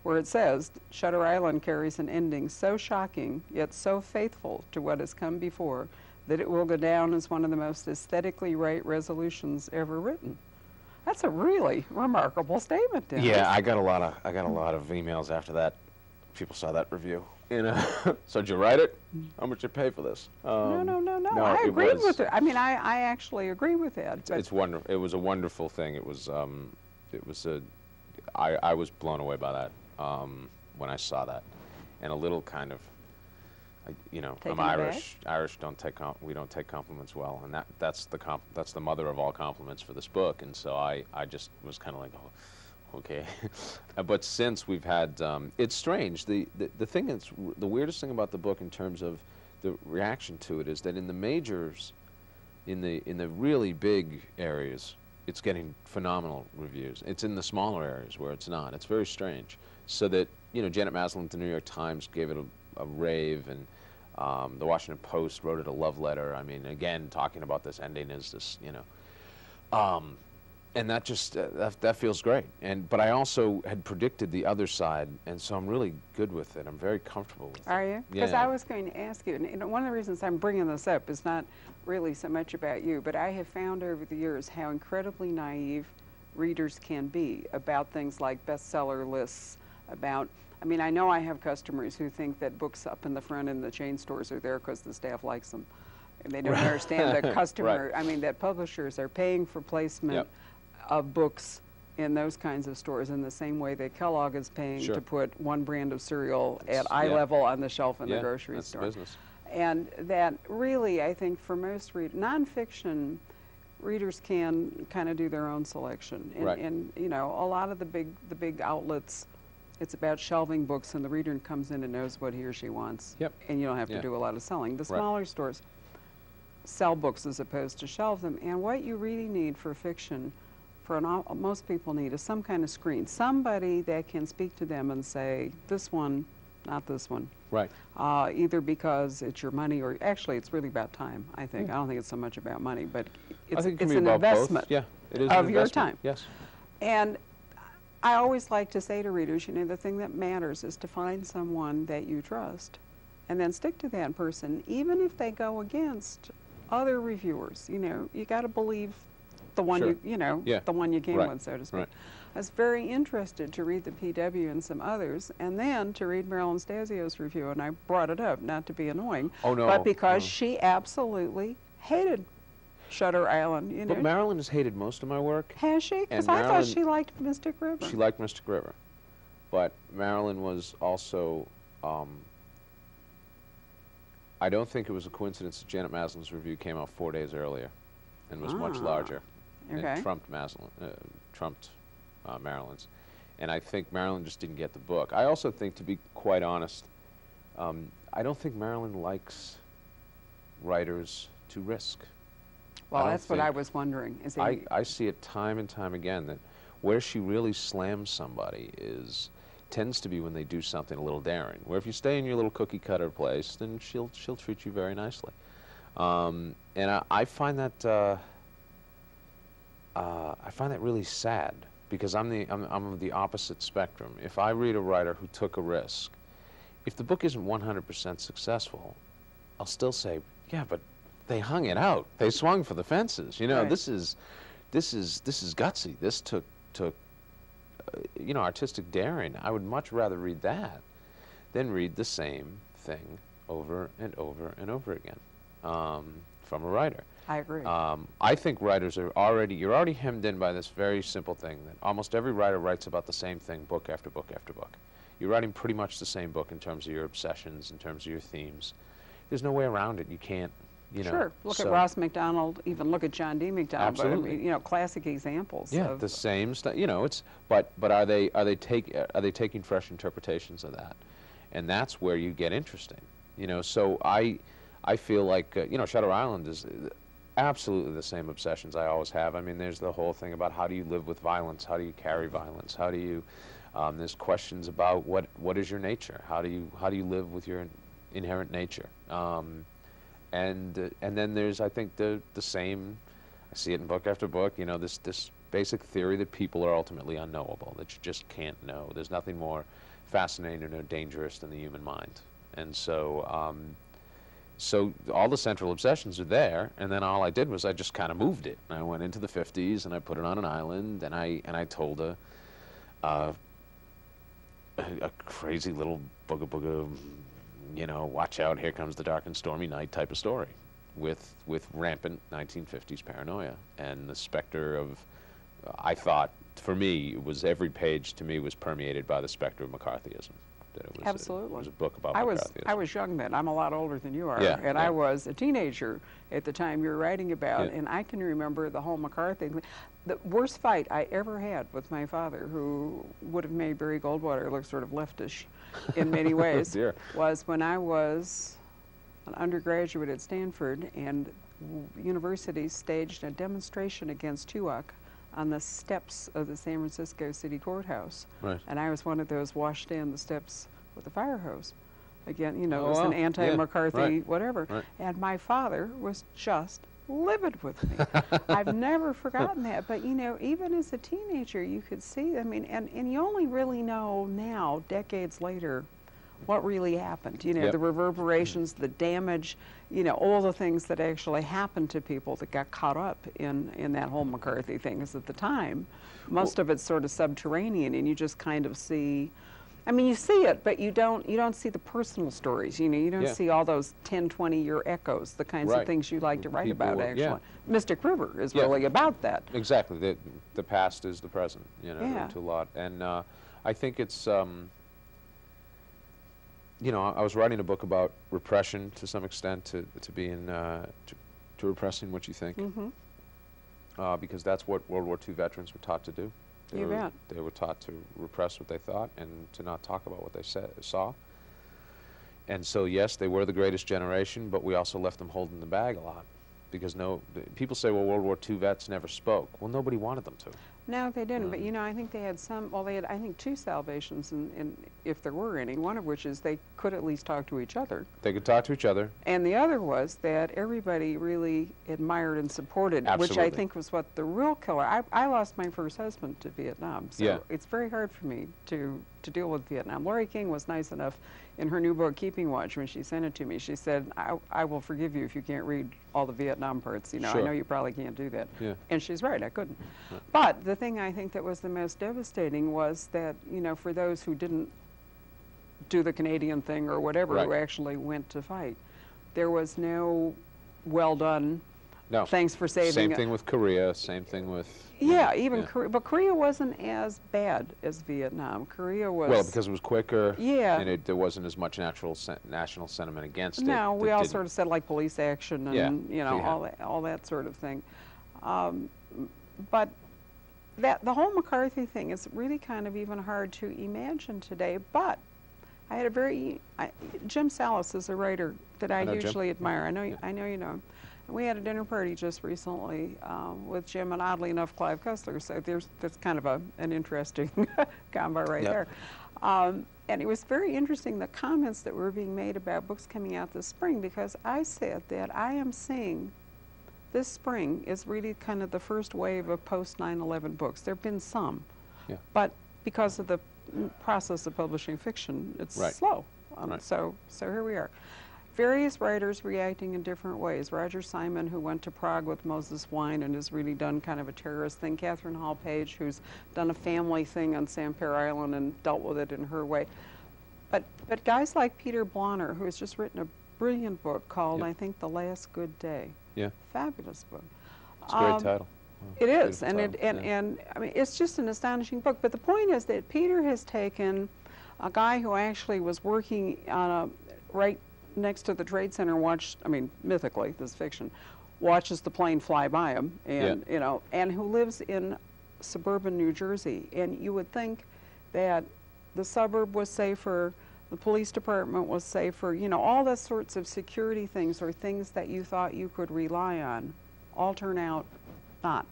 where it says, Shutter Island carries an ending so shocking, yet so faithful to what has come before, that it will go down as one of the most aesthetically right resolutions ever written. That's a really remarkable statement, Dennis. Yeah, I got a lot of emails after that. People saw that review. You know, so did you write it? How much did you pay for this? No. I agreed with it. I mean, I actually agree with that. It's wonderful. It was a wonderful thing. I was blown away by that when I saw that, and a little kind of, you know, Taken I'm aback? Irish. Irish we don't take compliments well, and that's the mother of all compliments for this book. And so I just was kind of like, oh, okay. But since we've had, it's strange. The thing that's the weirdest thing about the book in terms of the reaction to it is that in the majors, in the really big areas, it's getting phenomenal reviews. It's in the smaller areas where it's not. It's very strange. So that, you know, Janet Maslin at the New York Times gave it a rave, and the Washington Post wrote it a love letter. I mean, again, talking about this ending is this, you know, and that just that feels great. But I also had predicted the other side, and so I'm really good with it. I'm very comfortable with it. Are you? Because Yeah. I was going to ask you, and you know, one of the reasons I'm bringing this up is not really so much about you, but I have found over the years how incredibly naive readers can be about things like bestseller lists, about, I mean, I know I have customers who think that books up in the front in the chain stores are there because the staff likes them. And they don't understand that customer, Right. I mean, that publishers are paying for placement Yep. of books in those kinds of stores in the same way that Kellogg is paying Sure. to put one brand of cereal at eye yeah. level on the shelf in Yeah, the grocery that's store. the business. And that really, I think, for most nonfiction readers can kind of do their own selection. And, Right. and you know, a lot of the big outlets, it's about shelving books, and the reader comes in and knows what he or she wants. Yep. And you don't have Yeah. to do a lot of selling. The Right. smaller stores sell books as opposed to shelve them. And what you really need for fiction, most people need, is some kind of screen. Somebody that can speak to them and say, this one, not this one. Right. Either because it's your money, or actually it's really about time, I think. Yeah. I don't think it's so much about money, but I it's, think it can it's be an about both. investment Yeah, it is of an your investment. time. Yes. And I always like to say to readers, you know, the thing that matters is to find someone that you trust and then stick to that person, even if they go against other reviewers. You know, you got to believe the one Sure. the one you came Right. with, so to speak. Right. I was very interested to read the PW and some others, and then to read Marilyn Stasio's review, and I brought it up, not to be annoying, Oh, no. but because No. she absolutely hated Shutter Island, you know. But Marilyn has hated most of my work. Has she? Because and I thought Marilyn- she liked Mystic River. She liked Mystic River. But Marilyn was also, I don't think it was a coincidence that Janet Maslin's review came out 4 days earlier and was much Ah, larger. okay. And trumped Marilyn's. And I think Marilyn just didn't get the book. I also think, to be quite honest, I don't think Marilyn likes writers to risk. Well, I don't that's what I think- was wondering. Is I see it time and time again that where she really slams somebody tends to be when they do something a little daring. Where if you stay in your little cookie cutter place, then she'll treat you very nicely. And I find that really sad, because I'm of the opposite spectrum. If I read a writer who took a risk, if the book isn't 100% successful, I'll still say, yeah, but they hung it out. They swung for the fences. You know, Right. this is gutsy. This took you know, artistic daring. I would much rather read that than read the same thing over and over and over again from a writer. I agree. I think writers you're already hemmed in by this very simple thing that almost every writer writes about the same thing book after book after book. You're writing pretty much the same book in terms of your obsessions, in terms of your themes. There's no way around it. You can't, you know. Sure. Look at so- Ross McDonald, even look at John D. McDonald. But, I Absolutely. mean, you know, classic examples Yeah, of the same stuff. You know, but are they taking fresh interpretations of that? And that's where you get interesting. You know, so I feel like you know, Shutter Island is absolutely the same obsessions I always have. I mean, there's the whole thing about how do you live with violence? How do you carry violence? How do you there's questions about what is your nature? How do you live with your inherent nature? And then there's, I think, the same. I see it in book after book. You know, this basic theory that people are ultimately unknowable, that you just can't know. There's nothing more fascinating or dangerous than the human mind. And so, so all the central obsessions are there, and then all I did was I just kind of moved it. I went into the 50s, and I put it on an island, and I told a crazy little booga, you know, watch out, here comes the dark and stormy night type of story, with rampant 1950s paranoia and the specter of, I thought, for me, it was every page to me was permeated by the specter of McCarthyism. That it was Absolutely. It was a book about I McCarthyism. was young then. I'm a lot older than you are. Yeah, And yeah. I was a teenager at the time you're writing about, Yeah. and I can remember the whole McCarthy. The worst fight I ever had with my father, who would have made Barry Goldwater look sort of leftish in many ways, Dear. was when I was an undergraduate at Stanford, and universities staged a demonstration against TUAC on the steps of the San Francisco City Courthouse. Right. And I was one of those washed down the steps with a fire hose. Again, you know, Oh, it was an wow. anti-McCarthy, Yeah, right. whatever. Right. And my father was just livid with me. I've never forgotten that. But, you know, even as a teenager, you could see, I mean, and you only really know now, decades later, what really happened. You know, Yep. the reverberations, the damage, you know, all the things that actually happened to people that got caught up in that whole McCarthy thing. Because at the time, most of it's sort of subterranean, and you just kind of see, I mean, you see it, but you don't see the personal stories. You know, you don't Yeah. see all those 10, 20-year echoes, the kinds Right. of things you like to write People about, were- actually. yeah. Mystic River is Yeah. really about that. Exactly. The past is the present, you know, Yeah. to a lot. And I think it's, you know, I was writing a book about repression to some extent, to being, to repressing what you think, because that's what World War II veterans were taught to do. You bet. They were taught to repress what they thought and to not talk about what they saw. And so, yes, they were the greatest generation, but we also left them holding the bag a lot. Because people say, well, World War II vets never spoke. Well, nobody wanted them to. No, they didn't. But, you know, I think they had they had, I think, two salvations, if there were any, one of which is they could at least talk to each other. They could talk to each other. And the other was that everybody really admired and supported, which I Absolutely. think was what the real killer. I lost my first husband to Vietnam, so Yeah. it's very hard for me to deal with Vietnam. Laurie King was nice enough in her new book, Keeping Watch, when she sent it to me. She said, I will forgive you if you can't read all the Vietnam parts. You know, Sure. I know you probably can't do that. Yeah. And she's right, I couldn't. Yeah. But the thing I think that was the most devastating was that, you know, for those who didn't do the Canadian thing or whatever, Right. who actually went to fight, there was no well done, No. thanks for saving Same it. thing with Korea, same thing with... Yeah, even yeah. Korea, but Korea wasn't as bad as Vietnam. Korea was... Well, because it was quicker, Yeah. and there wasn't as much national sentiment against it. No, we that all didn't- sort of said like police action and, Yeah, you know, yeah. all that sort of thing. But the whole McCarthy thing is really kind of even hard to imagine today. But I had Jim Salas is a writer that I know Jim. hugely admire. Yeah. I know you know him. And we had a dinner party just recently with Jim, and oddly enough, Clive Cussler. So that's kind of an interesting combo right Yep. there. And it was very interesting, the comments that were being made about books coming out this spring, because I said that I am seeing this spring is really kind of the first wave of post 9/11 books. There have been some, Yeah. but because of the process of publishing fiction, it's Right. slow. Right. So here we are. Various writers reacting in different ways. Roger Simon, who went to Prague with Moses Wine and has really done kind of a terrorist thing. Catherine Hall Page, who's done a family thing on Sancerre Island and dealt with it in her way. But guys like Peter Blonner, who has just written a brilliant book called, Yeah. I think, The Last Good Day. Yeah, Fabulous book. it's a great title. Wow, It is, beautiful and title, yeah. and I mean, it's just an astonishing book. But the point is that Peter has taken a guy who actually was working on right next to the Trade Center, mythically, this is fiction, watches the plane fly by him, and Yeah. you know, and who lives in suburban New Jersey. And you would think that the suburb was safer, the police department was safer, you know, all the sorts of security things or things that you thought you could rely on all turn out not.